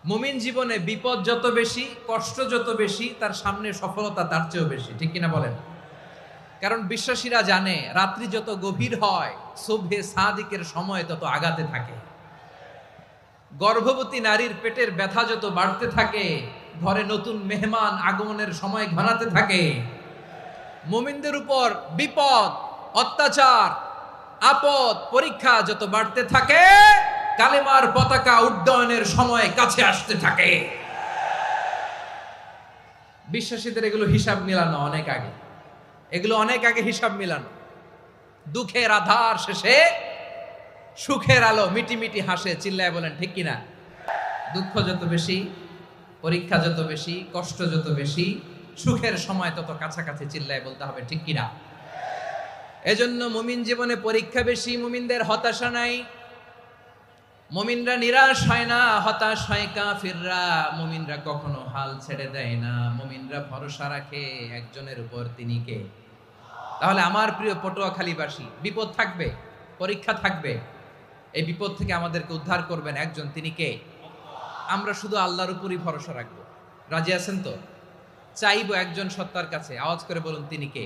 মুমিন জীবনে বিপদ যত বেশি, কষ্ট যত বেশি, তার সামনে সফলতা তার চেয়েও বেশি, ঠিক কিনা বলেন? কারণ বিশ্বাসীরা জানে রাত্রি যত গভীর হয়, সুবহে সাদিকের সময় তত আগাতে থাকে। গর্ভবতী নারীর পেটের ব্যথা যত বাড়তে থাকে, ঘরে নতুন মেহমান আগমনের সময় ঘনাতে থাকে। মুমিনদের উপর বিপদ, অত্যাচার, আপদ, পরীক্ষা যত বাড়তে থাকে, কালেমার পতাকা উড্ডয়নের সময় কাছে আসতে থাকে। বিশ্বাসীদের এগুলো হিসাব মিলানো অনেক আগে, এগুলো অনেক আগে হিসাব মিলানো। দুঃখের আধার শেষে সুখের আলো মিটি মিটি হাসে, চিল্লায় বলেন ঠিক কিনা? দুঃখ যত বেশি, পরীক্ষা যত বেশি, কষ্ট যত বেশি, সুখের সময় তত কাছাকাছি, চিল্লায় বলতে হবে ঠিক কিনা? এজন্য মুমিন জীবনে পরীক্ষা বেশি, মুমিনদের হতাশা নাই। মুমিনরা নিরাশ হয় না, হতাশ হয় কাফিররা। মুমিনরা কখনো হাল ছেড়ে দেয় না, মুমিনরা ভরসা রাখে একজনের উপর, তিনি কে? তাহলে আমার প্রিয় পটুয়াখালীবাসী, বিপদ থাকবে, পরীক্ষা থাকবে, এই বিপদ থেকে আমাদেরকে উদ্ধার করবেন একজন, তিনি কে? আমরা শুধু আল্লাহর উপরই ভরসা রাখবো। রাজি আছেন তো? চাইবো একজন সত্তার কাছে, আওয়াজ করে বলুন তিনি কে?